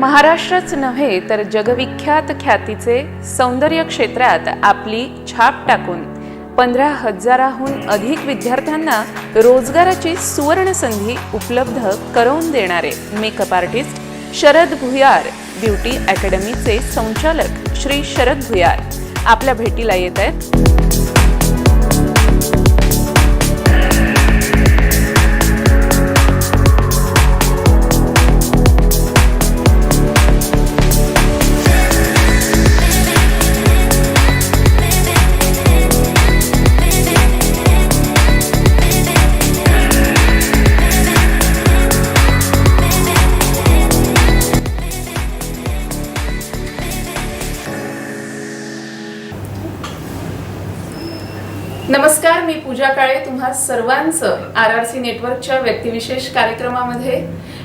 महाराष्ट्रच नव्हे तर जगविख्यात ख्यातीचे सौंदर्य क्षेत्रात आपली छाप टाकून 15,000हून अधिक विद्यार्थ्यांना रोजगाराची सुवर्ण संधी उपलब्ध करून देणारे मेकअप आर्टिस्ट शरद भुयार ब्युटी अकॅडमीचे संचालक श्री शरद भुयार आपल्या भेटीला येत आहेत। नमस्कार, मी पूजा काळे तुम्हा सर्वांचं RRC नेटवर्कच्या व्यक्तिविशेष कार्यक्रमामध्ये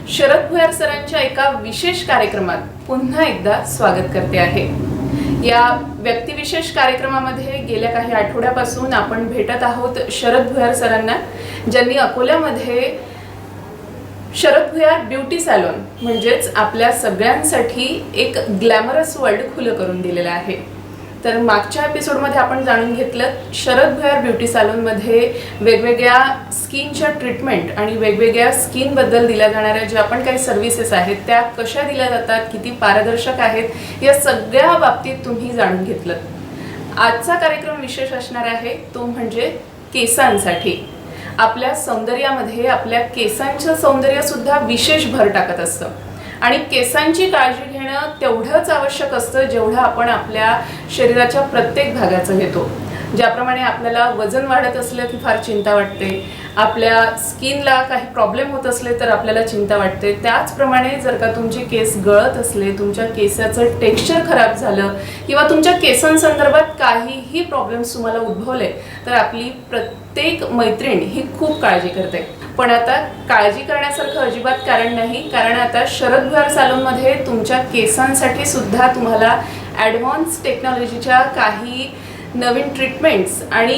शरद भुयार सरांच्या एका विशेष कार्यक्रमात पुन्हा एकदा स्वागत करते आहे। या व्यक्तिविशेष कार्यक्रमामध्ये गेल्या काही आठवड्यापासून आपण भेटत आहोत शरद भुयार सरांना, ज्यांनी अकोल्यामध्ये शरद भुयार ब्युटी सॅलॉन म्हणजेच आपल्या सगळ्यांसाठी एक ग्लॅमरस वर्ल्ड खुलं करून दिलेलं आहे। तर मागच्या एपिसोडमध्ये आपण जाणून घेतलं शरद भुयार ब्युटी सॅलॉनमध्ये वेगवेगळ्या स्किनच्या ट्रीटमेंट आणि वेगवेगळ्या स्किनबद्दल दिल्या जाणाऱ्या ज्या पण काही सर्व्हिसेस आहेत त्या कशा दिल्या जातात, किती पारदर्शक आहेत, या सगळ्या बाबतीत तुम्ही जाणून घेतलं। आजचा कार्यक्रम विशेष असणार आहे तो म्हणजे केसांसाठी। आपल्या सौंदर्यामध्ये आपल्या केसांचं सौंदर्य सुद्धा विशेष भर टाकत असतं आणि केसांची काळजी घेणं तेवढंच आवश्यक असतं जेवढं आपण आपल्या शरीराच्या प्रत्येक भागाचं घेतो। ज्याप्रमाणे आपल्याला वजन वाढत असलं की फार चिंता वाटते, आपल्या स्किनला काही प्रॉब्लेम होत असले तर आपल्याला चिंता वाटते, त्याचप्रमाणे जर का तुमचे केस गळत असले, तुमच्या केसाचं टेक्स्चर खराब झालं किंवा तुमच्या केसांसंदर्भात काहीही प्रॉब्लेम्स तुम्हाला उद्भवले तर आपली प्रत्येक मैत्रीण ही खूप काळजी करते। पण आता काळजी करण्यासारखं अजिबात कारण नाही, कारण आता शरद भुयार सॅलॉनमध्ये तुमच्या केसांसाठी सुद्धा तुम्हाला ॲडव्हान्स टेक्नॉलॉजीच्या काही नवीन ट्रीटमेंट्स आणि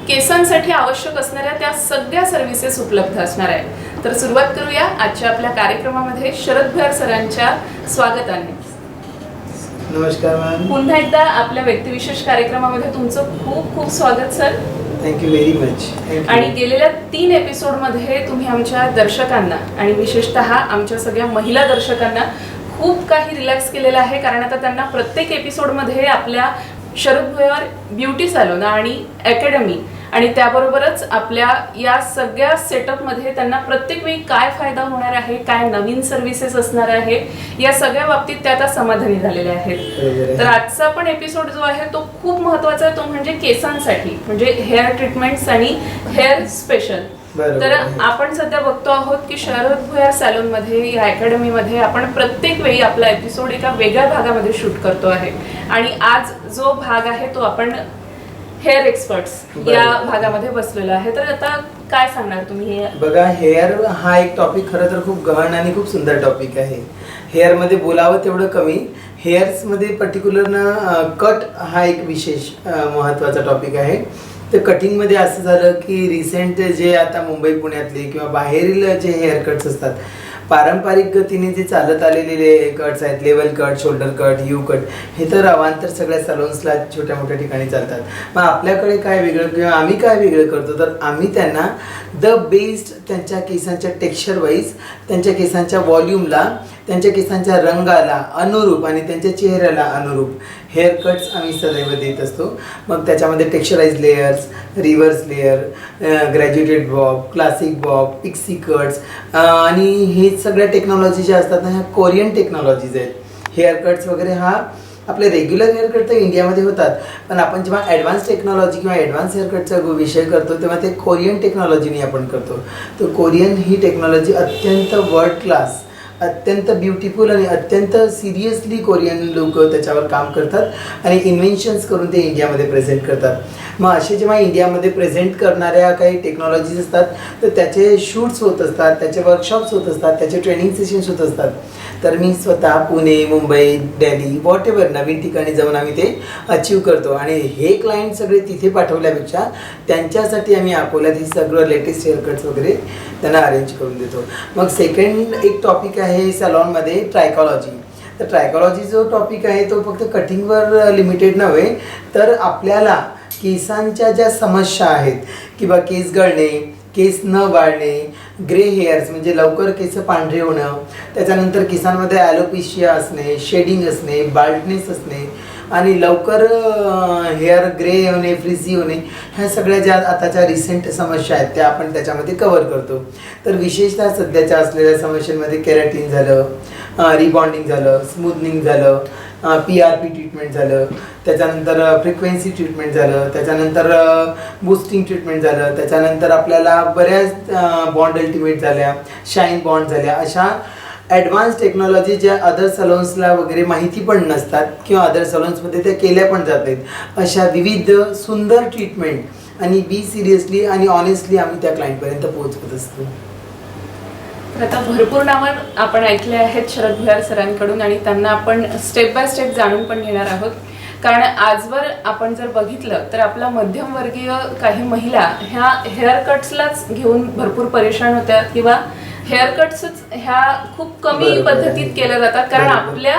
केसांसाठी आवश्यक असणाऱ्या त्या सगळ्या सर्व्हिसेस उपलब्ध असणार आहे। तर सुरुवात करूया आजच्या आपल्या कार्यक्रमामध्ये शरद भुयार सरांच्या स्वागताने। नमस्कार मॅम, पुन्हा एकदा आपल्या व्यक्तिविशेष कार्यक्रमामध्ये तुमचं खूप खूप स्वागत सर। Thank you very much. आणि गेलेल्या 3 एपिसोडमध्ये तुम्ही आमच्या दर्शकांना आणि विशेषतः आमच्या सगळ्या महिला दर्शकांना खूप काही रिलॅक्स केलेलं आहे, कारण आता त्यांना प्रत्येक एपिसोडमध्ये आपल्या शरद भुयार ब्युटी सॅलॉन आणि अकॅडमी आणि त्याबरोबरच आपल्या या सगळ्या सेटअपमध्ये त्यांना प्रत्येक वेळी काय फायदा होणार आहे, काय नवीन सर्व्हिसेस असणार आहे, या सगळ्या बाबतीत त्या आता समाधानी झालेल्या आहेत। तर आजचा पण एपिसोड जो आहे तो खूप महत्त्वाचा आहे, तो म्हणजे केसांसाठी, म्हणजे हेअर ट्रीटमेंट्स आणि हेअर स्पेशल। तर आपण सध्या बघतो आहोत की शरद भुयार सॅलॉन मध्ये या अकॅडमीमध्ये आपण प्रत्येक वेळी आपला एपिसोड एका वेगळ्या भागामध्ये शूट करतो आहे आणि आज जो भाग आहे तो आपण हेअर एक्सपर्ट्स या भागामध्ये बसलेलो आहे। तर आता काय सांगणार तुम्ही? बघा, हेअर हा एक टॉपिक खरं तर खूप गहन आणि खूप सुंदर टॉपिक आहे। हेअरमध्ये बोलावं तेवढं कमी। हेअर्समध्ये पर्टिक्युलर कट हा एक विशेष महत्त्वाचा टॉपिक आहे। तर कटिंगमध्ये असं झालं की रिसेंट जे आता मुंबई पुण्यातले किंवा बाहेरील जे हेअर कट्स असतात, पारंपरिक गतीने जे चालत आलेले कट्स आहेत, level cut, shoulder cut, you cut, हे तर अवांतर सगळ्या सॅलॉन्सला छोट्या मोठ्या ठिकाणी चालतात। मग आपल्याकडे काय वेगळं किंवा आम्ही काय वेगळं करतो, तर आम्ही त्यांना द बेस्ट त्यांच्या केसांच्या टेक्स्चर वाईज, त्यांच्या केसांच्या व्हॉल्यूमला, त्यांच्या केसांच्या रंगाला अनुरूप आणि त्यांच्या चेहऱ्याला अनुरूप हेअर कट्स आम्ही सदैव देत असतो। मग त्याच्यामध्ये texturize layers, reverse layer, graduated bob, classic bob, pixie cuts आणि हे सगळ्या टेक्नॉलॉजी ज्या असतात ना, ह्या कोरियन टेक्नॉलॉजीज आहेत। हेअर कट्स वगैरे हा आपले रेग्युलर हेअर कट तर इंडियामध्ये होतात, पण आपण जेव्हा ॲडव्हान्स टेक्नॉलॉजी किंवा ॲडव्हान्स हेअर कटचा विषय करतो तेव्हा ते कोरियन टेक्नॉलॉजीने आपण करतो। तर कोरियन ही टेक्नॉलॉजी अत्यंत वर्ल्ड क्लास, अत्यंत ब्युटिफुल आणि अत्यंत सिरियसली कोरियन लोक त्याच्यावर काम करतात आणि इन्व्हेन्शन्स करून ते इंडियामध्ये प्रेझेंट करतात। मग असे जेव्हा इंडियामध्ये प्रेझेंट करणाऱ्या काही टेक्नॉलॉजीज असतात तर त्याचे शूट्स होत असतात, त्याचे वर्कशॉप्स होत असतात, त्याचे ट्रेनिंग सेशन्स होत असतात। तर मी स्वतः पुणे, मुंबई, दिल्ली, वॉट एव्हर नवीन ठिकाणी जाऊन आम्ही ते अचीव करतो आणि हे क्लायंट सगळे तिथे पाठवल्यापेक्षा त्यांच्यासाठी आम्ही अकोल्यात ही सगळं लेटेस्ट हेअर कट्स वगैरे त्यांना अरेंज करून देतो। मग सेकंड एक टॉपिक आहे सॅलॉनमध्ये ट्रायकॉलॉजी। तर ट्रायकॉलॉजी जो टॉपिक आहे तो फक्त कटिंगवर लिमिटेड नव्हे, तर आपल्याला केसांच्या ज्या समस्या आहेत किंवा केस गळणे, केस न वाढणे, ग्रे हेअर्स म्हणजे लवकर केस पांढरे होणं, त्याच्यानंतर केसांमध्ये ॲलोपेशिया असणे, शेडिंग असणे, बाल्डनेस असणे आणि लवकर हेअर ग्रे होणे, फ्रिझी होणे, ह्या सगळ्या ज्या आताच्या रिसेंट समस्या आहेत त्या आपण त्याच्यामध्ये कव्हर करतो. तर विशेषतः सध्याच्या असलेल्या समस्यांमध्ये केराटिन झालं, रिबॉन्डिंग झालं, स्मूथनिंग झालं, PRP ट्रीटमेंट झालं, त्याच्यानंतर फ्रिक्वेन्सी ट्रीटमेंट झालं, त्याच्यानंतर बूस्टिंग ट्रीटमेंट झालं, त्याच्यानंतर आपल्याला बऱ्याच बॉन्ड अल्टिमेट झाल्या, शाईन बॉन्ड झाल्या, अशा ॲडव्हान्स टेक्नॉलॉजी ज्या अदर सलोन्सला वगैरे माहिती पण नसतात किंवा अदर सलोन्समध्ये त्या केल्या पण जात आहेत, अशा विविध सुंदर ट्रीटमेंट आणि बी सिरियसली आणि ऑनेस्टली आम्ही त्या क्लायंटपर्यंत पोहोचवत असतो. तर आता भरपूर नावं आपण ऐकले आहेत शरद भुयार सरांकडून आणि त्यांना आपण स्टेप बाय स्टेप जाणून पण घेणार आहोत. कारण आजवर आपण जर बघितलं तर आपला मध्यमवर्गीय काही महिला ह्या हेअर कट्सलाच घेऊन भरपूर परेशान होत्या किंवा हेअर कट्सच ह्या खूप कमी पद्धतीत केल्या जातात. कारण आपल्या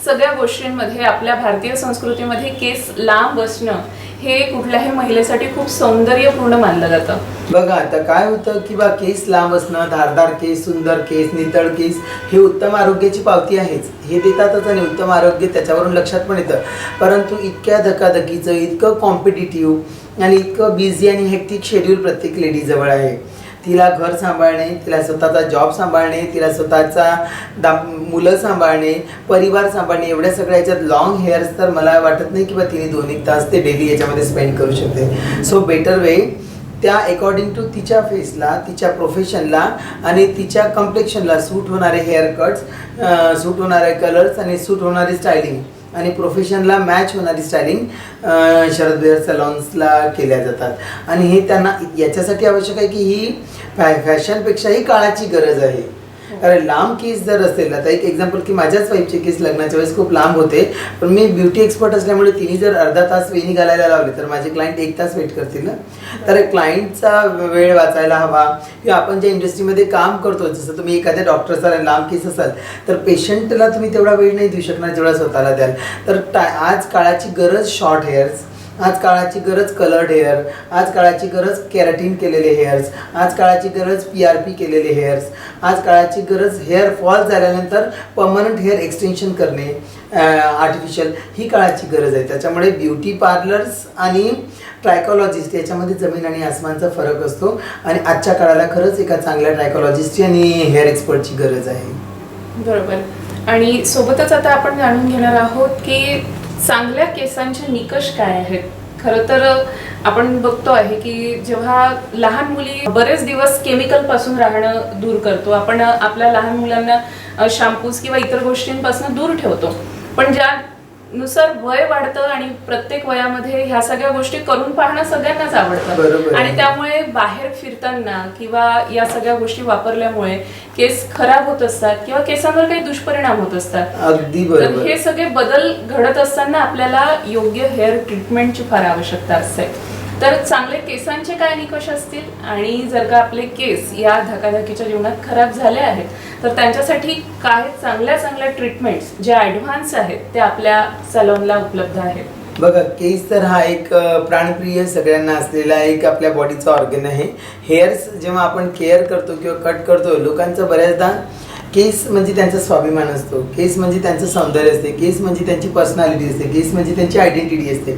सगळ्या गोष्टींमध्ये, आपल्या भारतीय संस्कृतीमध्ये केस लांब असणं हे कुठल्याही महिलेसाठी खूप सौंदर्यपूर्ण मानलं जातं. बघा आता काय होतं की बा केस लांब असणं, धारदार केस, सुंदर केस, नितळ केस हे उत्तम आरोग्याची पावती आहेच, हे देतातच आणि उत्तम आरोग्य त्याच्यावरून लक्षात पण येतं. परंतु इतक्या धकाधकीचं, इतकं कॉम्पिटिटिव्ह आणि इतकं बिझी आणि हेक्टिक शेड्यूल प्रत्येक लेडीजवळ आहे. तिला घर सांभाळणे, तिला स्वतःचा जॉब सांभाळणे, तिला स्वतःचा मुलं सांभाळणे, परिवार सांभाळणे, एवढ्या सगळ्या याच्यात लॉंग हेअर्स तर मला वाटत नाही की बा तिने 2-1 तास ते डेली याच्यामध्ये स्पेंड करू शकते. सो बेटर वे त्या अकॉर्डिंग टू तिच्या फेसला, तिच्या प्रोफेशनला आणि तिच्या कम्प्लेक्शनला सूट होणारे हेअर कट्स, सूट होणारे कलर्स आणि सूट होणारी स्टायलिंग आणि प्रोफेशनला मॅच होणारी स्टायलिंग शरद भुयार सलॉन्सला केल्या जातात. आणि हे त्यांना याच्यासाठी आवश्यक आहे की ही फॅशनपेक्षाही काळाची गरज आहे. कारण लांब केस जर असेल, आता एक एक्झाम्पल की माझ्याच वाईफचे केस लग्नाच्या वेळेस खूप लांब होते, पण मी ब्युटी एक्सपर्ट असल्यामुळे तिने जर अर्धा तास वेणी घालायला लावले तर माझे क्लायंट 1 तास वेट करतील ना. तर क्लायंटचा वेळ वाचायला हवा किंवा आपण ज्या इंडस्ट्रीमध्ये काम करतो, जसं तुम्ही एखाद्या डॉक्टरचा लांब केस असाल तर पेशंटला तुम्ही तेवढा वेळ नाही देऊ शकणार जेवढा स्वतःला द्याल. तर आज काळाची गरज शॉर्ट हेअर्स, आज काळाची गरज कलर्ड हेअर, आज काळाची गरज केराटिन केलेले हेअर्स, आज काळाची गरज PRP केलेले हेअर्स, आज काळाची गरज हेअर फॉल झाल्यानंतर परमनंट हेअर एक्सटेन्शन करणे आर्टिफिशियल, ही काळाची गरज आहे. त्याच्यामुळे ब्युटी पार्लर्स आणि ट्रायकॉलॉजिस्ट याच्यामध्ये जमीन आणि आसमानचा फरक असतो आणि आजच्या काळाला खरंच एका चांगल्या ट्रायकॉलॉजिस्टची आणि हेअर एक्सपर्टची गरज आहे. बरोबर. आणि सोबतच आता आपण जाणून घेणार आहोत की चांगल्या केसांचे निकष काय आहेत. खरं तर आपण बघतो आहे की जेव्हा लहान मुली बरेच दिवस केमिकल पासून राहणं दूर करतो, आपण आपल्या लहान मुलांना शॅम्पूज किंवा इतर गोष्टींपासून दूर ठेवतो, पण ज्यानुसार वय वाढतं आणि प्रत्येक वयामध्ये ह्या सगळ्या गोष्टी करून पाहणं सगळ्यांनाच आवडतं आणि त्यामुळे बाहेर फिरताना किंवा या सगळ्या गोष्टी वापरल्यामुळे केस खराब होत असतात किंवा केसांवर काही दुष्परिणाम होत असतात. अगदी तर बरोबर. हे सगळे बदल घडत असताना आपल्याला योग्य हेअर ट्रीटमेंटची फार आवश्यकता असते. तर चांगले केसांचे काय निकष असतील आणि जर का आपले केस या धकाधकीच्या जीवनात खराब झाले आहेत तर त्यांच्यासाठी काय चांगल्या चांगल्या ट्रीटमेंट्स ज्या ॲडव्हान्स आहेत त्या आपल्या सलॉनला उपलब्ध आहेत. बघा, केस तर हा एक प्राणप्रिय सगळ्यांना असलेला एक आपल्या बॉडीचा ऑर्गन आहे. हेअर्स जेव्हा आपण केअर करतो किंवा कट करतो, लोकांचं बऱ्याचदा केस म्हणजे त्यांचा स्वाभिमान असतो, केस म्हणजे त्यांचं सौंदर्य असते, केस म्हणजे त्यांची पर्सनॅलिटी असते, केस म्हणजे त्यांची आयडेंटिटी असते.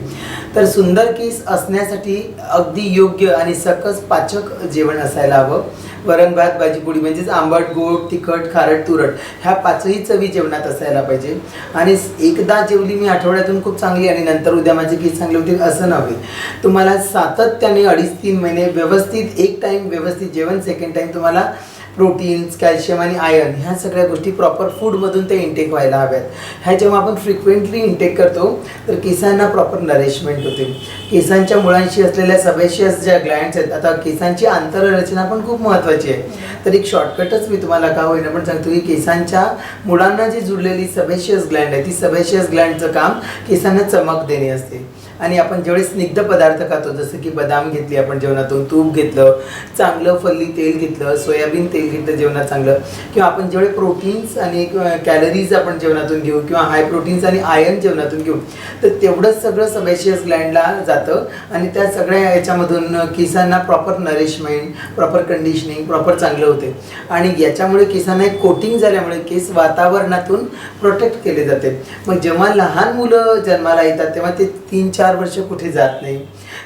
तर सुंदर केस असण्यासाठी अगदी योग्य आणि सकस पाचक जेवण असायला हवं. वरण भात भाजी पोळी म्हणजेच आंबट, गोड, तिखट, खारट, तुरट ह्या 5ही चवी जेवणात असायला पाहिजे. आणि एकदा जेवली मी आठवड्यातून खूप चांगली आणि नंतर उद्या माझे केस चांगले होतील असं नव्हे. तुम्हाला सातत्याने 2.5-3 महिने व्यवस्थित एक टाईम व्यवस्थित जेवण, सेकंड टाईम तुम्हाला प्रोटीन्स, कॅल्शियम आणि आयर्न ह्या सगळ्या गोष्टी प्रॉपर फूडमधून ते इंटेक व्हायला हव्यात. ह्या जेव्हा आपण फ्रिक्वेंटली इंटेक करतो तर केसांना प्रॉपर नरिशमेंट होते. केसांच्या मुळांशी असलेल्या सबेशियस ज्या ग्लँड्स आहेत, आता केसांची आंतररचना पण खूप महत्त्वाची आहे. तर एक शॉर्टकटच मी तुम्हाला का होईना पण सांगतो की केसांच्या मुळांना जी जुळलेली सबेशियस ग्लँड आहे, ती सबेशियस ग्लँडचं काम केसांना चमक देणे असते. आणि आपण जेवढे स्निग्ध पदार्थ खातो, जसं की बदाम घेतली आपण जेवणातून, तूप घेतलं, चांगलं फल्ली तेल घेतलं, सोयाबीन तेल घेतलं जेवणात चांगलं, किंवा आपण जेवढे प्रोटीन्स आणि कॅलरीज आपण जेवणातून घेऊ किंवा हाय प्रोटीन्स आणि आयर्न जेवणातून घेऊ, तर तेवढंच सगळं सबेशियस ग्लँडला जातं आणि त्या सगळ्या याच्यामधून केसांना proper nourishment, proper conditioning, proper चांगलं होते. आणि याच्यामुळे केसांना एक कोटिंग झाल्यामुळे केस वातावरणातून प्रोटेक्ट केले जाते. मग जेव्हा लहान मुलं जन्माला येतात तेव्हा ते 3-4 वर्ष कुठे जात नाही,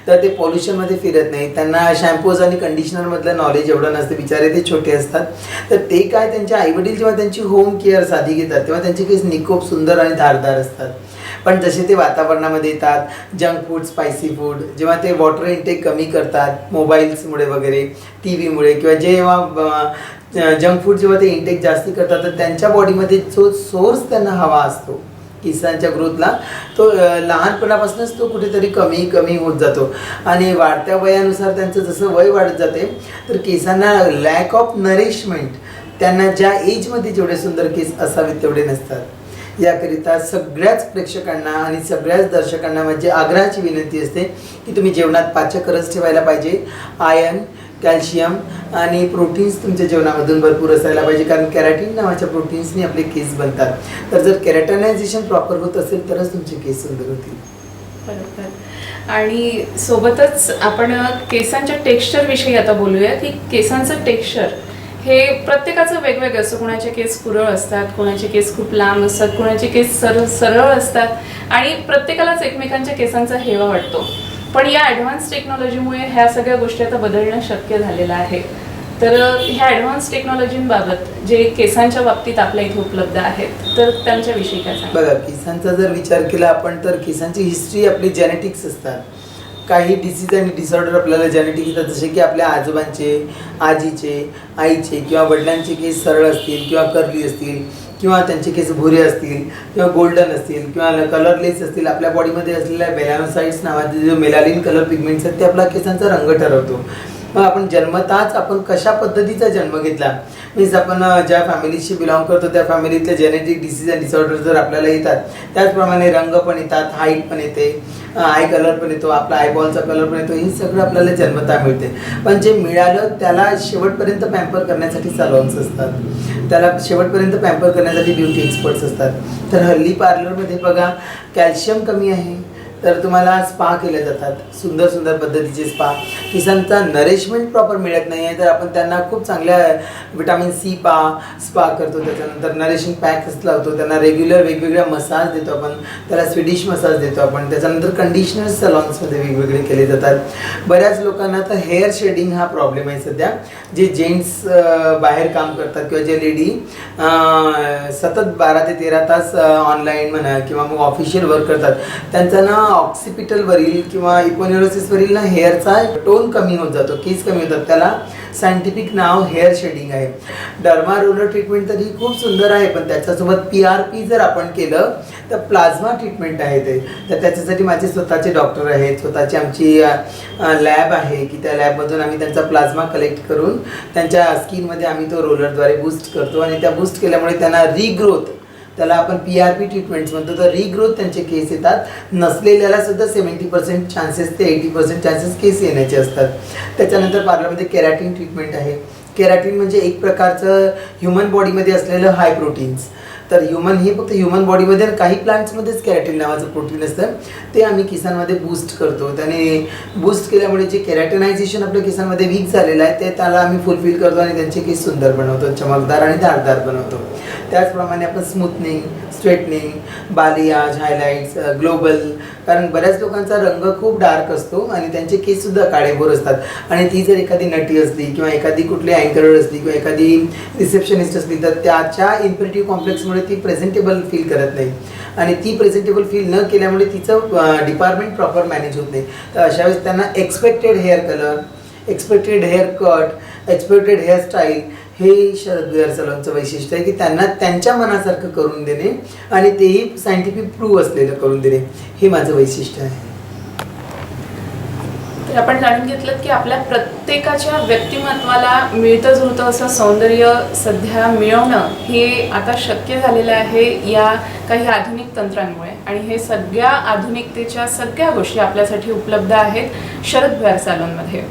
तर ते पॉल्युशनमध्ये फिरत नाही, त्यांना शॅम्पूज आणि कंडिशनरमधलं नॉलेज एवढं नसतं, बिचारे ते छोटे असतात. तर ते काय, त्यांचे आईवडील जेव्हा त्यांची होम केअर साधी घेतात तेव्हा त्यांचे केस निकोप सुंदर आणि धारदार असतात. पण जसे ते वातावरणामध्ये येतात, जंक फूड, स्पायसी फूड, जेव्हा ते वॉटर इंटेक कमी करतात मोबाईल्समुळे वगैरे, टी व्हीमुळे, किंवा जेव्हा जंक फूड जेव्हा ते इंटेक जास्ती करतात, तर त्यांच्या बॉडीमध्ये जो सोर्स त्यांना हवा असतो केसांच्या ग्रोथला, तो लहानपणापासूनच तो कुठेतरी कमी होत जातो. आणि वाढत्या वयानुसार त्यांचं जसं वय वाढत जाते, तर केसांना लॅक ऑफ नरिशमेंट, त्यांना ज्या एजमध्ये जेवढे सुंदर केस असावेत तेवढे नसतात. याकरिता सगळ्याच प्रेक्षकांना आणि सगळ्याच दर्शकांना म्हणजे आग्रहाची विनंती असते की तुम्ही जेवणात पाचक रस ठेवायला पाहिजे. आयर्न, कॅल्शियम आणि प्रोटीन्स तुमच्या जेवणामधून भरपूर असायला पाहिजे, कारण कॅराटीन नावाच्या प्रोटीन्सनी आपले केस बनतात. तर जर केराटिनायझेशन प्रॉपर होत असेल तरच तुमचे केस सुंदर होतील. बरोबर. आणि सोबतच आपण केसांच्या टेक्स्चरविषयी आता बोलूया की केसांचं टेक्स्चर हे प्रत्येकाचं वेगवेगळं असतं. कोणाचे केस कुरळ असतात, कोणाचे केस खूप लांब असतात, कोणाचे केस सरळ असतात आणि प्रत्येकालाच एकमेकांच्या केसांचा हेवा वाटतो. पण या ॲडव्हान्स टेक्नॉलॉजीमुळे ह्या सगळ्या गोष्टी आता बदलणं शक्य झालेलं आहे. तर ह्या ॲडव्हान्स टेक्नॉलॉजींबाबत जे केसांच्या बाबतीत आपल्या इथे उपलब्ध आहेत, तर त्यांच्याविषयी काय सांगा? बघा, केसांचा जर विचार केला आपण तर केसांची हिस्ट्री आपली जेनेटिक्स असतात. काही डिसीज आणि डिसऑर्डर आपल्याला जेनेटिक येतात, जसे की आपल्या आजोबांचे, आजीचे, आईचे किंवा वडिलांचे केस सरळ असतील किंवा कर्ली असतील, किंवा त्यांचे केस भुरे असतील किंवा गोल्डन असतील किंवा कलरलेस असतील. आपल्या बॉडीमध्ये असलेल्या मेलानोसाइट्स नावाचे जो मेलानिन कलर पिगमेंट्स आहेत ते आपला केसांचा रंग ठरवतो. मग आपण जन्मताच आपण कशा पद्धतीचा जन्म घेतला, मीन्स आपण ज्या फॅमिलीशी बिलॉंग करतो त्या फॅमिलीतले जेनेटिक डिसीज आणि डिसऑर्डर जर आपल्याला येतात, त्याचप्रमाणे रंग पण येतात, हाईट पण येते, आय कलर पण येतो, आपला आयबॉलचा कलर पण येतो. हे सगळं आपल्याला जन्मता मिळते. पण जे मिळालं त्याला शेवटपर्यंत पॅम्पर करण्यासाठी सलॉन्स असतात, त्याला शेवटपर्यंत पॅम्पर करण्यासाठी ब्युटी एक्सपर्ट्स असतात. तर हल्ली पार्लरमध्ये बघा, कॅल्शियम कमी आहे तर तुम्हाला स्पा केले जातात, सुंदर पद्धतीचे स्पा. केसांचा नरिशमेंट प्रॉपर मिळत नाही आहे तर आपण त्यांना खूप चांगल्या विटॅमिन सी स्पा करतो, त्याच्यानंतर नरिशिंग पॅक्स लावतो, त्यांना रेग्युलर वेगवेगळ्या मसाज देतो आपण, त्याला स्वीडिश मसाज देतो आपण. त्याच्यानंतर कंडिशनर सलॉन्समध्ये वेगवेगळे केले जातात. बऱ्याच लोकांना तर हेअर शेडिंग हा प्रॉब्लेम आहे सध्या. जे जेंट्स बाहेर काम करतात किंवा जे लेडी सतत 12 ते 13 तास ऑनलाईन म्हणा किंवा मग ऑफिशियल वर्क करतात, त्यांचा ना ऑक्सिपिटलवरील किंवा इपोन्युरोसिसवरील ना हेअरचा टोन कमी होत जातो, केस कमी होतात. त्याला सायंटिफिक नाव हेअर शेडिंग आहे. डर्मा रोलर ट्रीटमेंट तरी खूप सुंदर आहे, पण त्याच्यासोबत PRP जर आपण केलं तर प्लाझ्मा ट्रीटमेंट आहे ते. तर त्याच्यासाठी माझे स्वतःचे डॉक्टर आहेत, स्वतःची आमची लॅब आहे की त्या लॅबमधून आम्ही त्यांचा प्लाझ्मा कलेक्ट करून त्यांच्या स्किनमध्ये आम्ही तो रोलरद्वारे बूस्ट करतो आणि त्या बूस्ट केल्यामुळे त्यांना रिग्रोथ, त्याला आपण PRP ट्रीटमेंट्स म्हणतो, तर रिग्रोथ त्यांचे केस येतात. नसलेल्याला सुद्धा 70% चान्सेस ते 80% चान्सेस केस येण्याचे असतात. त्याच्यानंतर पार्लरमध्ये केराटिन ट्रीटमेंट आहे. केराटिन म्हणजे एक प्रकारचं ह्युमन बॉडीमध्ये असलेलं हाय प्रोटीन्स. तर हे फक्त ह्युमन बॉडीमध्ये, काही प्लांट्समध्येच केराटिन नावाचं प्रोटीन असतं, ते आम्ही केसांमध्ये बूस्ट करतो. त्याने बूस्ट केल्यामुळे जे केराटिनायझेशन आपल्या केसांमध्ये वीक झालेलं आहे ते त्याला आम्ही फुलफिल करतो आणि त्यांचे केस सुंदर बनवतो, चमकदार आणि धारदार बनवतो. त्याचप्रमाणे आपण स्मूथनिंग, स्ट्रेटनिंग, बालियाज, हायलाइट्स, ग्लोबल, कारण बऱ्याच लोकांचा रंग खूप डार्क असतो आणि त्यांचे केससुद्धा काळेभोर असतात आणि ती जर एखादी नटी असली किंवा एखादी कुठली अँकरर असली किंवा एखादी रिसेप्शनिस्ट असली तर त्याच्या इन्फिनिटी कॉम्प्लेक्समुळे ती प्रेझेंटेबल फील करत नाही आणि ती प्रेझेंटेबल फील न केल्यामुळे तिचं डिपार्टमेंट प्रॉपर मॅनेज होत नाही. तर अशा वेळेस त्यांना expected hair colour, expected hair cut, expected hairstyle हे शरद हेअर सलॉनचं वैशिष्ट्य आहे की त्यांना त्यांच्या मनासारखं करून देणे आणि तेही सायंटिफिक प्रूव्ह असलेलं करून देणे, हे माझं वैशिष्ट्य आहे. तर आपण जाणून घेतलं की आपल्या प्रत्येकाच्या व्यक्तिमत्वाला मिळतं जुळतं असं सौंदर्य सध्या मिळवणं हे आता शक्य झालेलं आहे या काही आधुनिक तंत्रांमुळे. आणि हे सगळ्या आधुनिकतेच्या सगळ्या गोष्टी आपल्यासाठी उपलब्ध आहेत शरद भुयार सॅलॉनमध्ये.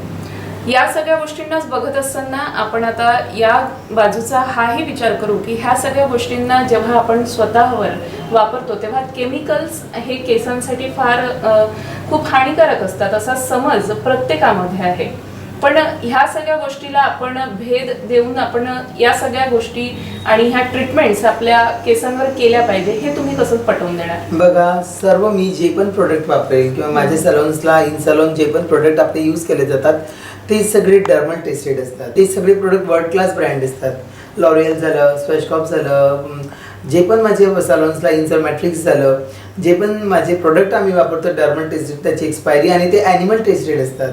या सगळ्या गोष्टींनाच बघत असताना आपण आता या बाजूचा हाही विचार करू की ह्या सगळ्या गोष्टींना जेव्हा आपण स्वतःवर वापरतो तेव्हा केमिकल्स हे केसांसाठी फार खूप हानिकारक असतात असा समज प्रत्येकामध्ये आहे. पण ह्या सगळ्या गोष्टीला आपण भेद देऊन आपण या सगळ्या गोष्टी आणि ह्या ट्रीटमेंट्स आपल्या केसांवर केल्या पाहिजे हे तुम्ही कसं पटवून देणार? बघा, सर्व मी जे पण प्रोडक्ट वापरेल किंवा माझ्या सॅलॉन्सला इन सॅलॉन जे पण प्रोडक्ट आपले यूज केले जातात ते सगळे डर्मल टेस्टेड असतात. ते सगळे प्रोडक्ट वर्ल्ड क्लास ब्रँड असतात. लॉरियल झालं, स्वेशकॉप झालं, जे पण माझे सॅलॉन्सला इन्सर मॅट्रिक्स झालं, जे पण माझे प्रोडक्ट आम्ही वापरतो डर्मल टेस्टेड, त्याची एक्सपायरी आणि ते ॲनिमल टेस्टेड असतात.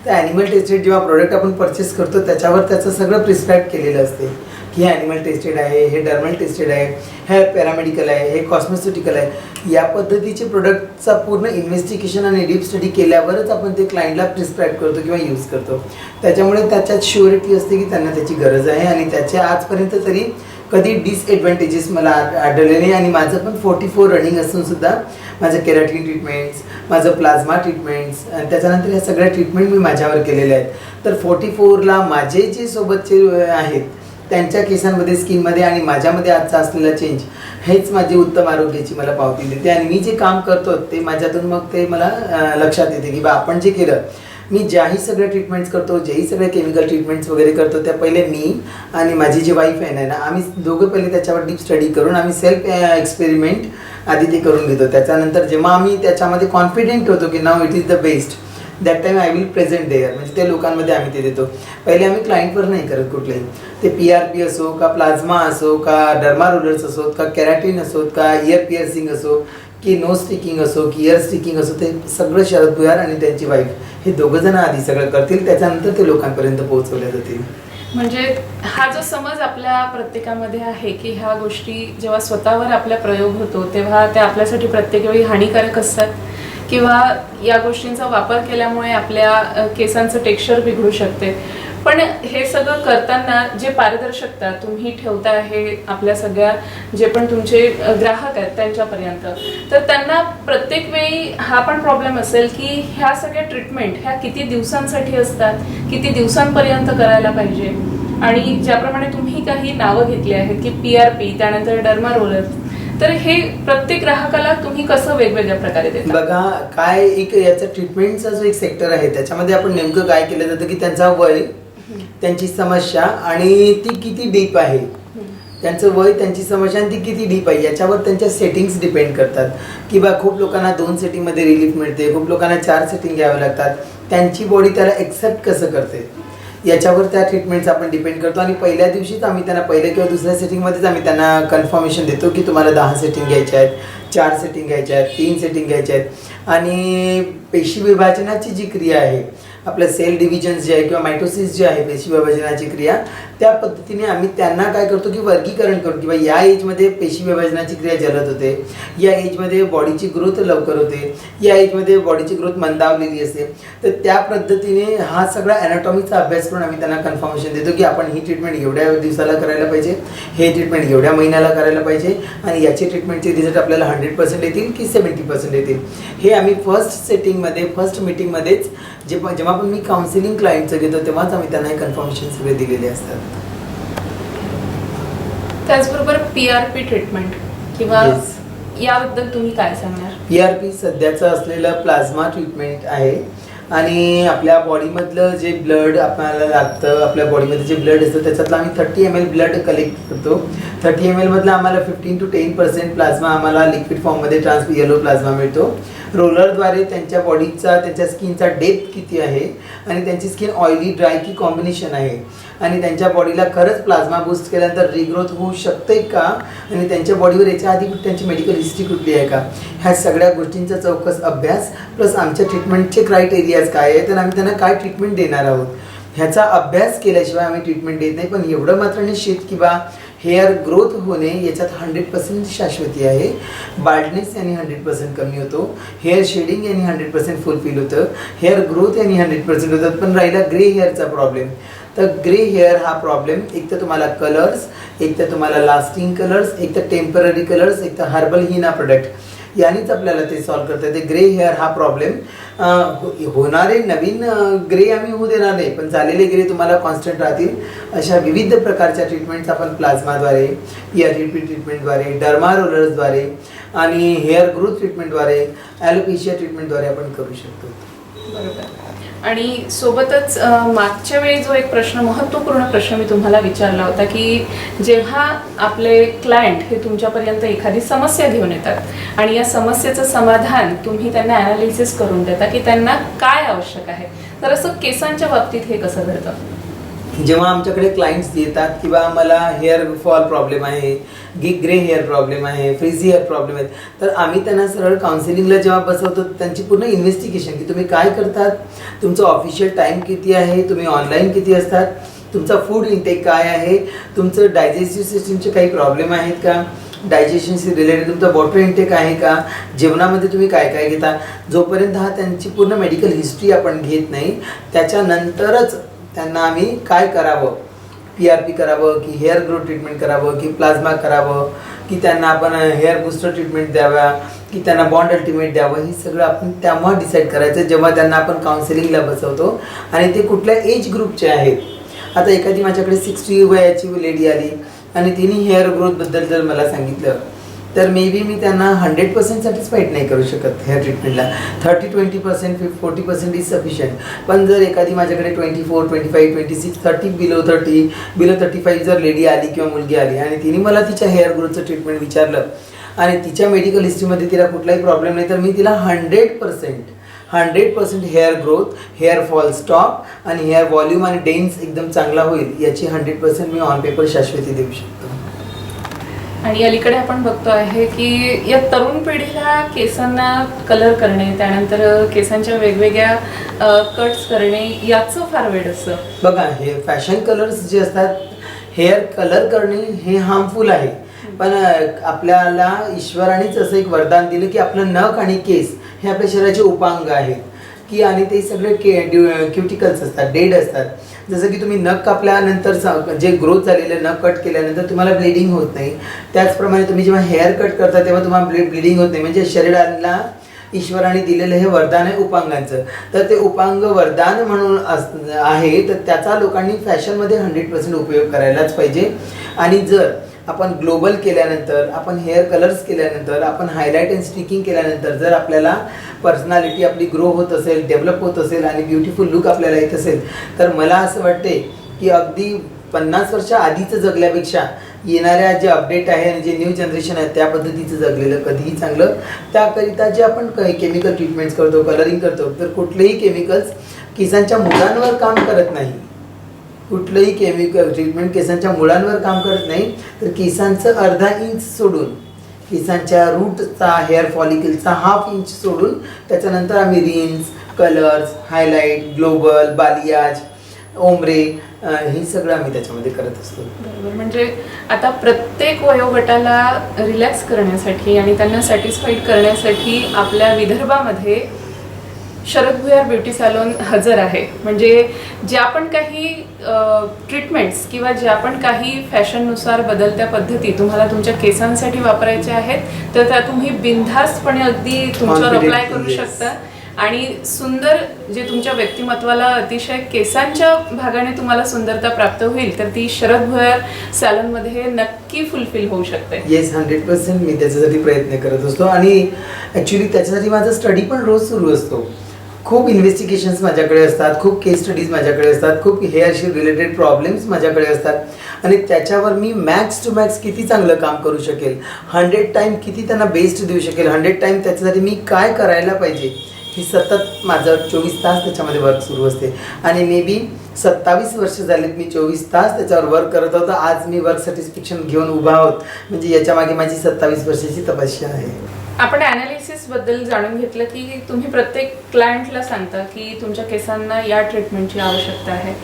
तर ॲनिमल टेस्टेड जेव्हा प्रोडक्ट आपण परचेस करतो त्याच्यावर त्याचं सगळं प्रिस्क्राईब केलेलं असते की हे ॲनिमल टेस्टेड आहे, हे डर्मल टेस्टेड आहे, हे पॅरामेडिकल आहे, हे कॉस्मेस्युटिकल आहे. या पद्धतीचे प्रोडक्टचा पूर्ण इन्व्हेस्टिगेशन आणि डीप स्टडी केल्यावरच आपण ते क्लायंटला प्रिस्क्राईब करतो किंवा यूज करतो. त्याच्यामुळे त्याच्यात शुअरिटी असते की त्यांना त्याची गरज आहे आणि त्याच्या आजपर्यंत तरी कधी डिसएडव्हान्टेजेस मला आढळले नाही. आणि माझं पण 44 रनिंग असून सुद्धा माझं केराटिन ट्रीटमेंट्स, माझं प्लाझ्मा ट्रीटमेंट्स आणि त्याच्यानंतर ह्या सगळ्या ट्रीटमेंट मी माझ्यावर केलेल्या आहेत. तर 44ला माझे जे सोबतचे आहेत त्यांच्या केसांमध्ये, स्किनमध्ये आणि माझ्यामध्ये आजचा असलेला चेंज हेच माझी उत्तम आरोग्याची मला पावती देते. आणि मी जे काम करतो ते माझ्यातून मग ते मला लक्षात येते की बा आपण जे केलं, मी ज्याही सगळ्या ट्रीटमेंट्स करतो, जेही सगळ्या केमिकल ट्रीटमेंट्स वगैरे करतो त्या पहिले मी आणि माझी जी वाईफ आहे ना, आम्ही दोघं पहिले त्याच्यावर डीप स्टडी करून आम्ही सेल्फ एक्सपेरिमेंट आधी ते करून घेतो. त्याच्यानंतर जेव्हा आम्ही त्याच्यामध्ये कॉन्फिडेंट होतो की now it is the best, that time I will present there, म्हणजे त्या लोकांमध्ये आम्ही ते देतो. पहिले आम्ही क्लायंटवर नाही करत कुठलेही. ते PRP असो का प्लाझ्मा असो का डर्मा रोलर्स असोत का केराटिन असोत का इयर पिअर्सिंग असो की नोज स्टिकिंग असो की इयर स्टिकिंग असो, ते सगळं शरद भुयार आणि त्यांची वाईफ हे दोघं जण आधी सगळं करतील, त्याच्यानंतर ते लोकांपर्यंत पोहोचवल्या जातील. म्हणजे हा जो समज आपल्या प्रत्येकामध्ये आहे की ह्या गोष्टी जेव्हा स्वतःवर आपला प्रयोग होतो तेव्हा त्या आपल्यासाठी प्रत्येक वेळी हानिकारक असतात किंवा या गोष्टींचा वापर केल्यामुळे आपल्या केसांचं टेक्स्चर बिघडू शकते. पण हे सगळं करताना जे पारदर्शकता तुम्ही ठेवता आहे आपल्या सगळ्या जे पण तुमचे ग्राहक आहेत त्यांच्यापर्यंत, तर त्यांना प्रत्येक वेळी हा पण प्रॉब्लेम असेल की ह्या सगळ्या ट्रीटमेंट ह्या किती दिवसांसाठी असतात, किती दिवसांपर्यंत करायला पाहिजे. आणि ज्याप्रमाणे तुम्ही काही नावं घेतली आहेत की PRP, त्यानंतर डर्मा रोलर, तर हे प्रत्येक ग्राहकाला तुम्ही कसं वेगवेगळ्या प्रकारे देता? बघा, काय एक याचा ट्रीटमेंटचा जो एक सेक्टर आहे त्याच्यामध्ये आपण नेमकं काय केलं जातं की त्यांचा वय, त्यांची समस्या आणि ती किती डीप आहे, त्यांचं वय, त्यांची समस्या आणि ती किती डीप आहे याच्यावर त्यांच्या सेटिंग्स डिपेंड करतात. की बा खूप लोकांना 2 सेटिंगमध्ये रिलीफ मिळते, खूप लोकांना 4 सेटिंग घ्याव्या लागतात. त्यांची बॉडी त्याला एक्सेप्ट कसं करते याच्यावर त्या ट्रीटमेंट्स आपण डिपेंड करतो. आणि पहिल्या दिवशीच आम्ही त्यांना पहिल्या किंवा दुसऱ्या सेटिंगमध्येच आम्ही त्यांना कन्फर्मेशन देतो की तुम्हाला 10 सेटिंग घ्यायच्या आहेत, 4 सेटिंग घ्यायच्या आहेत, 3 सेटिंग घ्यायच्या आहेत. आणि पेशी विभाजनाची जी क्रिया आहे, आपलं सेल डिव्हिजन्स जे आहे किंवा मायटोसिस जे आहे, पेशी विभाजनाची क्रिया, त्या पद्धतीने आम्ही त्यांना काय करतो की वर्गीकरण करून किंवा या एजमध्ये पेशी विभाजनाची क्रिया जलद होते, या एजमध्ये बॉडीची ग्रोथ लवकर होते, या एजमध्ये बॉडीची ग्रोथ मंदावलेली असते. तर त्या पद्धतीने हा सगळा ॲनाटॉमीचा अभ्यास करून आम्ही त्यांना कन्फर्मेशन देतो की आपण ही ट्रीटमेंट एवढ्या दिवसाला करायला पाहिजे, हे ट्रीटमेंट एवढ्या महिन्याला करायला पाहिजे आणि याचे ट्रीटमेंटचे रिझल्ट आपल्याला 100% येतील की 70% येतील. हे आम्ही फर्स्ट सेटिंगमध्ये, फर्स्ट मीटिंगमध्येच जेव्हा पण मी काउन्सिलिंग क्लायंटचं घेतो तेव्हाच आम्ही त्यांना हे कन्फर्मेशन सगळे दिलेले असतात. त्याचबरोबर PRP ट्रीटमेंट किंवा याबद्दल तुम्ही काय सांगणार? PRP सध्याचं असलेलं प्लाझ्मा ट्रीटमेंट आहे आणि आपल्या बॉडीमधलं जे ब्लड आपल्याला लागतं, आपल्या बॉडीमध्ये जे ब्लड असतं त्याच्यातलं आम्ही 30 ml ब्लड कलेक्ट करतो. 30 ml मधलं आम्हाला 15 to 10% प्लाझ्मा आम्हाला लिक्विड फॉर्ममध्ये येलो प्लाझ्मा मिळतो. रोलरद्वारे त्यांच्या बॉडीचा, त्यांच्या स्किनचा डेप्थ किती आहे आणि त्यांची स्किन ऑइली ड्राय की कॉम्बिनेशन आहे आणि त्यांच्या बॉडीला खरंच प्लाझ्मा बूस्ट केल्यानंतर रिग्रोथ होऊ शकते का आणि त्यांच्या बॉडीवर याच्या आधी त्यांची मेडिकल हिस्ट्री कुठली आहे का, ह्या सगळ्या गोष्टींचा चौकस अभ्यास प्लस आमच्या ट्रीटमेंटचे क्रायटेरियाज काय आहेत आणि आम्ही त्यांना काय ट्रीटमेंट देणार आहोत ह्याचा अभ्यास केल्याशिवाय आम्ही ट्रीटमेंट देत नाही. पण एवढं मात्र निश्चित की बा हेअर ग्रोथ होणे याच्यात 100% शाश्वती आहे. बाल्डनेस याने 100% कमी होतो, हेअर शेडिंग याने 100% फुलफिल होतं, हेअर ग्रोथ याने 100% होतात. पण राहिला ग्रे हेअरचा प्रॉब्लेम. तर ग्रे हेअर हा प्रॉब्लेम एक तर तुम्हाला कलर्स, एक तर तुम्हाला लास्टिंग कलर्स, एक तर टेम्पररी कलर्स, एक तर हर्बल हिना प्रोडक्ट यांनीच आपल्याला ते सॉल्व करता येते. ग्रे हेअर हा प्रॉब्लेम होणारे नवीन ग्रे आम्ही होऊ देणार नाही, पण झालेले ग्रे तुम्हाला कॉन्स्टंट राहतील. अशा विविध प्रकारच्या ट्रीटमेंट्स आपण प्लाझ्माद्वारे, PRP ट्रीटमेंटद्वारे, डर्मा रोलर्सद्वारे आणि हेअर ग्रोथ ट्रीटमेंटद्वारे, ॲलोपेशिया ट्रीटमेंटद्वारे आपण करू शकतो. बरोबर. आणि सोबतच मागच्या वेळी जो एक महत्त्वपूर्ण प्रश्न मी तुम्हाला विचारला होता की जेव्हा आपले क्लायंट हे तुमच्यापर्यंत एखादी समस्या घेऊन येतात आणि या समस्येचं समाधान तुम्ही त्यांना ॲनालिसिस करून देता की त्यांना काय आवश्यक आहे, तर असं केसांच्या बाबतीत हे कसं घडतं? जेव्हा आमच्याकडे क्लायंट्स येतात किंवा मला हेअर फॉल प्रॉब्लेम आहे, ग्रे हेअर प्रॉब्लेम आहे, फ्रिझी हेअर प्रॉब्लेम आहेत, तर आम्ही त्यांना सरळ काउन्सिलिंगला जेव्हा बसवतो त्यांची पूर्ण इन्व्हेस्टिगेशन की तुम्ही काय करतात, तुमचं ऑफिशियल टाईम किती आहे, तुम्ही ऑनलाईन किती असतात, तुमचा फूड इंटेक काय आहे, तुमचं डायजेस्टिव्ह सिस्टीमचे काही प्रॉब्लेम आहेत का, डायजेशनशी रिलेटेड तुमचा वॉटर इंटेक आहे का, जेवणामध्ये तुम्ही काय काय घेता. जोपर्यंत हा त्यांची पूर्ण मेडिकल हिस्ट्री आपण घेत नाही त्याच्यानंतरच त्यांना आम्ही काय करावं, PRP करावं की हेअर ग्रोथ ट्रीटमेंट करावं की प्लाझ्मा करावं की त्यांना आपण हेअर बूस्टर ट्रीटमेंट द्यावा की त्यांना बॉन्ड अल्टिमेट द्यावं, हे सगळं आपण तेव्हा डिसाईड करायचं जेव्हा त्यांना आपण काउन्सिलिंगला बसवतो आणि ते कुठल्या एज ग्रुपचे आहेत. आता एखादी माझ्याकडे 60 वयाची लेडी आली आणि तिने हेअर ग्रोथबद्दल जर मला सांगितलं तर मे बी मी त्यांना 100% सॅटिस्फाईड नाही करू शकत हेअर ट्रीटमेंटला. 30-20%, 40% is sufficient. पण जर एखादी माझ्याकडे 24, 25, 26, 30 बिलो 35 जर लेडी आली किंवा मुलगी आली आणि तिने मला तिच्या हेअर ग्रोथचं ट्रीटमेंट विचारलं आणि तिच्या मेडिकल हिस्ट्रीमध्ये तिला कुठलाही प्रॉब्लेम नाही, तर मी तिला 100% hair growth, hair fall stop आणि हेअर व्हॉल्यूम आणि डेन्स एकदम चांगला होईल याची 100% मी ऑन पेपर शाश्वती देऊ शकतो. आणि अलीकडे आपण बघतो आहे की या तरुण पिढीला केसांना कलर करणे, त्यानंतर केसांच्या वेगवेगळ्या कट्स करणे याचं फार वेड असतं. बघा, हे फॅशन कलर्स जे असतात, हेअर कलर करणे हे हार्मफुल आहे, पण आपल्याला ईश्वरानेच असं एक वरदान दिलं की आपलं नख आणि केस हे आपल्या शरीराचे उपांग आहेत की आणि ते सगळे क्युटिकल्स असतात, डेड असतात. जसं की तुम्ही नख कापल्यानंतर जे ग्रोथ झालेले नख कट केल्यानंतर तुम्हाला ब्लिडिंग होत नाही, त्याचप्रमाणे तुम्ही जेव्हा हेअर कट करता तेव्हा तुम्हाला ब्लिडिंग होत नाही. म्हणजे शरीराला ईश्वराने दिलेलं हे वरदान आहे उपांगांचं. तर ते उपांग वरदान म्हणून आहे, तर त्याचा लोकांनी फॅशनमध्ये 100% उपयोग करायलाच पाहिजे. आणि जर आपण ग्लोबल केल्यानंतर, आपण हेअर कलर्स केल्यानंतर, आपण हायलाईट अँड स्टिकिंग केल्यानंतर जर आपल्याला पर्सनॅलिटी आपली ग्रो होत असेल, डेव्हलप होत असेल आणि ब्युटिफुल लुक आपल्याला येत असेल, तर मला असं वाटते की अगदी 50 वर्षा आधीचं जगल्यापेक्षा येणाऱ्या जे अपडेट आहे आणि जे न्यू जनरेशन आहे त्या पद्धतीचं जगलेलं कधीही चांगलं. त्याकरिता जे आपण केमिकल ट्रीटमेंट्स करतो, कलरिंग करतो, तर कुठलेही केमिकल्स केसांच्या मुळांवर काम करत नाही. कुठलंही केमिकल ट्रीटमेंट केसांच्या मुळांवर काम करत नाही, तर केसांचं अर्धा इंच सोडून, केसांच्या रूटचा, हेअर फॉलिकलचा 1/2 इंच सोडून त्याच्यानंतर आम्ही rinse, colours, highlight, global, balayage, ombre हे सगळं आम्ही त्याच्यामध्ये करत असतो. बरोबर. म्हणजे आता प्रत्येक वयोगटाला रिलॅक्स करण्यासाठी आणि त्यांना सॅटिस्फाईड करण्यासाठी आपल्या विदर्भामध्ये शरद भुयार ब्युटी सॅलॉन हजर आहे. म्हणजे ज्या पण काही ट्रीटमेंट्स किंवा ज्या पण काही फॅशननुसार बदलत्या पद्धती तुम्हाला तुमच्या केसांसाठी वापरायच्या आहेत तर त्या तुम्ही बिनधास्तपणे अगदी तुमच्यावर अप्लाय करू शकता आणि सुंदर जे तुमच्या व्यक्तिमत्वाला अतिशय केसांच्या भागाने तुम्हाला सुंदरता प्राप्त होईल तर ती शरद भुयार सॅलॉनमध्ये नक्की फुलफिल होऊ शकते. येस, 100% मी त्याच्यासाठी प्रयत्न करत असतो आणि ॲक्च्युली त्याच्यासाठी माझा स्टडी पण रोज सुरू असतो. खूप इन्व्हेस्टिगेशन्स माझ्याकडे असतात, खूप केस स्टडीज माझ्याकडे असतात, खूप हेअरशी रिलेटेड प्रॉब्लेम्स माझ्याकडे असतात आणि त्याच्यावर मी मॅक्स टू मॅक्स किती चांगलं काम करू शकेल, 100 टाईम किती त्यांना बेस्ट देऊ शकेल, 100 टाईम त्याच्यासाठी मी काय करायला पाहिजे, ही सतत माझं 24 तास त्याच्यामध्ये वर्क सुरू असते. आणि मे बी 27 वर्ष झालीत मी 24 तास त्याच्यावर वर्क करत होतो. आज मी वर्क सॅटिस्फॅक्शन घेऊन उभा आहोत, म्हणजे याच्या मागे माझी 27 वर्षाची तपस्या आहे. आपण ॲनालिसिस बद्दल जाणून घेतलं की तुम्ही प्रत्येक क्लायंटला सांगता की तुमच्या केसांना या ट्रीटमेंटची आवश्यकता आहे,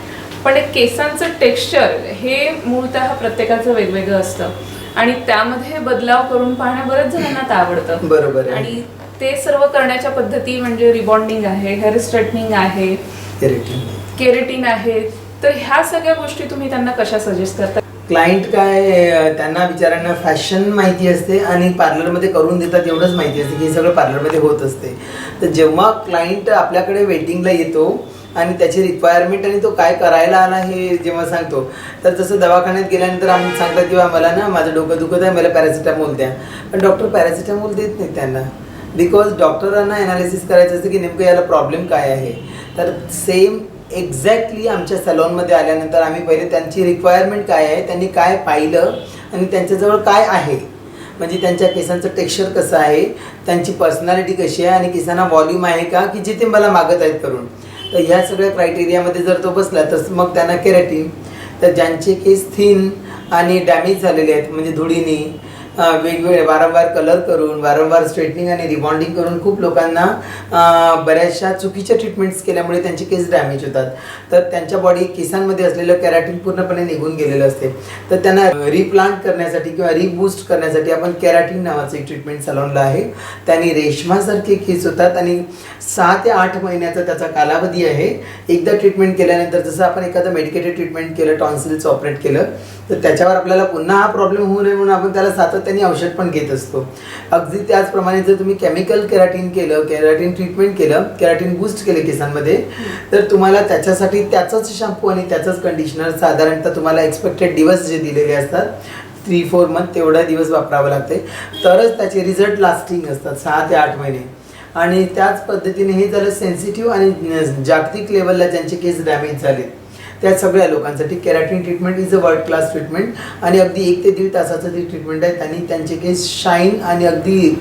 पण एक केसांचं टेक्स्चर हे मूळतः प्रत्येकाचं वेगवेगळं असतं आणि त्यामध्ये बदलाव करून पाहणं बऱ्याच जणांना ते आवडतं. बरोबर आहे. आणि ते सर्व करण्याच्या पद्धती म्हणजे रिबॉन्डिंग आहे, हेअर स्ट्रेटनिंग आहे, केरेटिन आहे. तर ह्या सगळ्या गोष्टी तुम्ही त्यांना कशा सजेस्ट करता? क्लायंट काय, त्यांना बिचाऱ्यांना फॅशन माहिती असते आणि पार्लरमध्ये करून देतात एवढंच माहिती असते की हे सगळं पार्लरमध्ये होत असते. तर जेव्हा क्लायंट आपल्याकडे वेटिंगला येतो आणि त्याची रिक्वायरमेंट आणि तो काय करायला आला हे जेव्हा सांगतो, तर जसं दवाखान्यात गेल्यानंतर आम्ही सांगतात किंवा मला ना माझं डोकं दुखत आहे, मला पॅरासिटामोल द्या. पण डॉक्टर पॅरासिटामोल देत नाही त्यांना, बिकॉज डॉक्टरांना ॲनालिसिस करायचं असतं की नेमकं याला प्रॉब्लेम काय आहे. तर सेम एक्झॅक्टली आमच्या सॅलॉनमध्ये आल्यानंतर आम्ही पहिले त्यांची रिक्वायरमेंट काय आहे, त्यांनी काय पाहिलं आणि त्यांच्याजवळ काय आहे, म्हणजे त्यांच्या केसांचं टेक्स्चर कसं आहे, त्यांची पर्सनॅलिटी कशी आहे आणि केसांना व्हॉल्यूम आहे का की जे ते मला मागत आहेत करून. तर ह्या सगळ्या क्रायटेरियामध्ये जर तो बसला तर मग त्यांना केराटिन. तर ज्यांचे केस थिन आणि डॅमेज झालेले आहेत म्हणजे धुळीने वेगवेगळे वारंवार कलर करून, वारंवार स्ट्रेटनिंग आणि रिबॉन्डिंग करून खूप लोकांना बऱ्याचशा चुकीच्या ट्रीटमेंट्स केल्यामुळे त्यांचे केस डॅमेज होतात. तर त्यांच्या केसांमध्ये असलेलं केराटिन पूर्णपणे निघून गेलेलं असते. तर त्यांना रिप्लांट करण्यासाठी किंवा रिबूस्ट करण्यासाठी आपण केराटिन नावाचं एक ट्रीटमेंट सॅलॉनला आहे. त्यांनी रेशमासारखे केस होतात आणि 6 ते 8 महिन्याचा त्याचा कालावधी आहे. एकदा ट्रीटमेंट केल्यानंतर जसं आपण एखादं मेडिकेटेड ट्रीटमेंट केलं, टॉन्सिल्स ऑपरेट केलं, तर त्याच्यावर आपल्याला पुन्हा हा प्रॉब्लेम होऊ नये म्हणून आपण त्याला सातत्याने औषध पण घेत असतो. अगदी त्याचप्रमाणे जर तुम्ही केमिकल केराटिन केलं, केराटिन ट्रीटमेंट केलं, केराटिन बूस्ट केले केसांमध्ये, तर तुम्हाला त्याच्यासाठी त्याचंच शॅम्पू आणि त्याचंच कंडिशनर साधारणतः तुम्हाला एक्सपेक्टेड दिवस जे दिलेले असतात 3-4 मंथ तेवढा दिवस वापरावं लागते, तरच त्याचे रिझल्ट लास्टिंग असतात 6 ते 8 महिने. आणि त्याच पद्धतीने हे झालं सेन्सिटिव्ह आणि जागतिक लेवलला ज्यांचे केस डॅमेज झाले त्या सगळ्या लोकांसाठी keratin treatment is a world class treatment. आणि अगदी 1 ते 1.5 तासाचं जे ट्रीटमेंट आहे त्यांनी त्यांचे केस शाईन आणि अगदी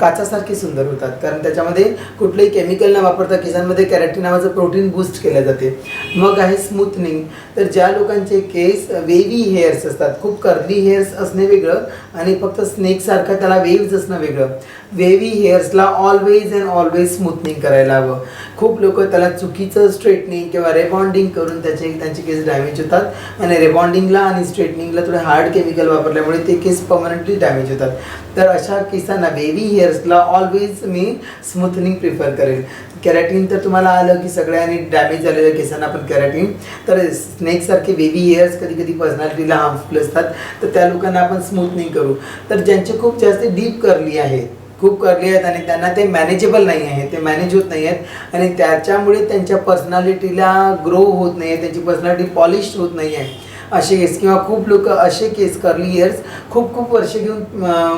काचासारखे सुंदर होतात, कारण त्याच्यामध्ये कुठलंही केमिकल न वापरता केसांमध्ये केराटिन नावाचं प्रोटीन बूस्ट केलं जाते. मग आहे स्मूथनिंग. तर ज्या लोकांचे केस वेव्ही हेअर्स असतात, खूप कर्ली हेअर्स असणे वेगळं आणि फक्त स्नेकसारखं त्याला वेव्ज असणं वेगळं. वेव्ही हेअर्सला ऑलवेज अँड ऑलवेज स्मूथनिंग करायला हवं. खूप लोक त्याला चुकीचं स्ट्रेटनिंग किंवा रेबॉन्डिंग करून त्यांचे केस डॅमेज होतात आणि रेबॉन्डिंगला आणि स्ट्रेटनिंगला थोडे हार्ड केमिकल वापरल्यामुळे ते केस परमनंटली डॅमेज होतात. तर अशा केसांना वेव्ही हेअर्सला ऑलवेज मी स्मूथनिंग प्रिफर करेल. केराटिन तर तुम्हाला आलं की सगळ्यांनी डॅमेज झालेल्या केसांना आपण केराटिन, तर स्नेकसारखे वेव्ही हेअर्स कधी कधी पर्सनॅलिटीला हार्मफुल असतात, तर त्या लोकांना आपण स्मूथनिंग करू. तर ज्यांचे खूप जास्त डीप कर्ली आहे, खूप करली आहेत आणि त्यांना ते मॅनेजेबल नाही आहे, ते मॅनेज होत नाही आहेत आणि त्याच्यामुळे त्यांच्या पर्सनॅलिटीला ग्रो होत नाही आहे, त्यांची पर्सनॅलिटी पॉलिश होत नाही आहे असे केस. किंवा खूप लोक असे केस कर्ली इयर्स खूप वर्ष घेऊन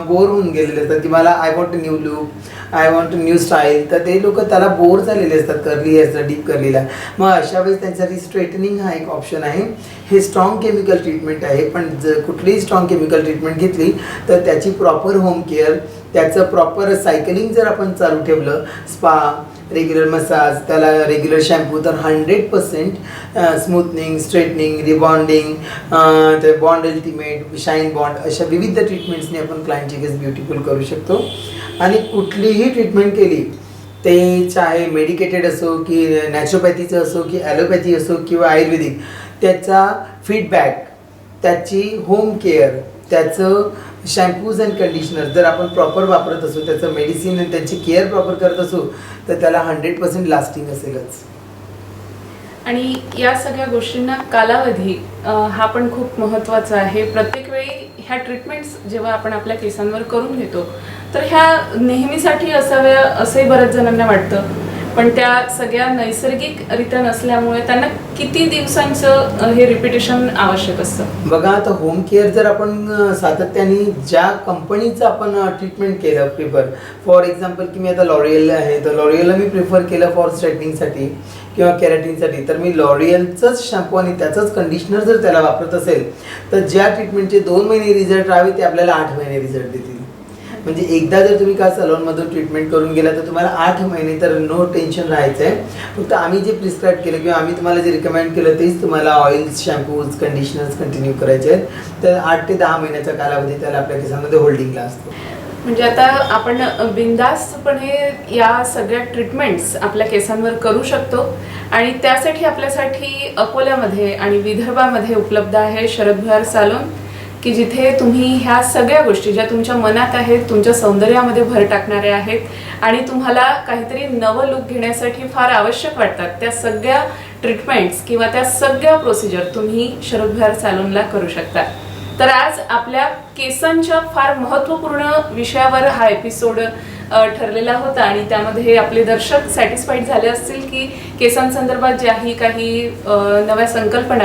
बोर होऊन गेलेले असतात की मला I want a new look, I want a new style. तर ते लोक त्याला बोर झालेले असतात कर्ली हेअर्सला, डीप कर्लीला. मग अशा वेळेस त्यांच्यासाठी स्ट्रेटनिंग हा एक ऑप्शन आहे. हे स्ट्रॉंग केमिकल ट्रीटमेंट आहे, पण जर कुठलीही स्ट्रॉंग केमिकल ट्रीटमेंट घेतली तर त्याची प्रॉपर होम केअर, त्याचं प्रॉपर सायकलिंग जर आपण चालू ठेवलं, स्पा, रेग्युलर मसाज, त्याला रेग्युलर शॅम्पू, तर 100% स्मूथनिंग, स्ट्रेटनिंग, रिबॉन्डिंग, ते बॉन्ड अल्टिमेट, शाईन बॉन्ड, अशा विविध ट्रीटमेंट्सने आपण क्लायंटचे केस ब्युटिफुल करू शकतो. आणि कुठलीही ट्रीटमेंट केली ते चाहे मेडिकेटेड असो की नॅचरोपॅथीचं असो की ॲलोपॅथी असो किंवा आयुर्वेदिक, त्याचा फीडबॅक, त्याची होम केअर, त्याचं शॅम्पूज अँड कंडिशनर जर आपण प्रॉपर वापरत असू, त्याचं मेडिसिन आणि त्याची केअर प्रॉपर करत असू, तर त्याला 100% लास्टिंग असेलच. आणि या सगळ्या गोष्टींना कालावधी हा पण खूप महत्त्वाचा आहे. प्रत्येक वेळी ह्या ट्रीटमेंट्स जेव्हा आपण आपल्या केसांवर करून घेतो तर ह्या नेहमीसाठी असाव्या असंही बऱ्याच जणांना वाटतं, पण त्या सगळ्या नैसर्गिकरित्या नसल्यामुळे त्यांना किती दिवसांचं हे रिपिटेशन आवश्यक असतं? बघा, आता होम केअर जर आपण सातत्याने ज्या कंपनीचं आपण ट्रीटमेंट केलं प्रिफर, फॉर एक्झाम्पल की मी आता लॉरियल आहे, तर लॉरियलला मी प्रिफर केलं फॉर स्ट्रेटनिंगसाठी किंवा केराटिनसाठी, तर मी लॉरियलचंच शॅम्पू आणि त्याचंच कंडिशनर जर त्याला वापरत असेल तर ज्या ट्रीटमेंटचे 2 महिने रिझल्ट राहावे ते आपल्याला 8 महिने रिझल्ट देतील. म्हणजे एकदा जर तुम्ही का सलॉनमधून ट्रीटमेंट करून गेला तर तुम्हाला 8 महिने तर नो टेन्शन राहायचं आहे. फक्त आम्ही जे प्रिस्क्राईब केलं किंवा आम्ही तुम्हाला जे रिकमेंड केलं तेच तुम्हाला ऑइल्स, शॅम्पूज, कंडिशनर्स कंटिन्यू करायचे आहेत. तर 8 ते 10 महिन्याचा कालावधी त्याला आपल्या केसांमध्ये होल्डिंगला असतो. म्हणजे आता आपण बिनधास्तपणे या सगळ्या ट्रीटमेंट्स आपल्या केसांवर करू शकतो आणि त्यासाठी आपल्यासाठी अकोल्यामध्ये आणि विदर्भामध्ये उपलब्ध आहे शरद भुयार सॅलून, की जिथे तुम्ही ह्या सगळ्या गोष्टी ज्या तुमच्या मनात आहेत, तुमच्या सौंदर्यामध्ये भर टाकणाऱ्या आहेत आणि तुम्हाला काहीतरी नवं लुक घेण्यासाठी फार आवश्यक वाटतात, त्या सगळ्या ट्रीटमेंट्स किंवा त्या सगळ्या प्रोसिजर तुम्ही शरद भुयार सॅलूनला करू शकता. तर आज आपल्या केसांच्या फार महत्त्वपूर्ण विषयावर हा एपिसोड ठरलेला होता आणि त्यामध्ये आपले दर्शक सॅटिस्फाईड झाले असतील की केसांसंदर्भात ज्याही काही नव्या संकल्पना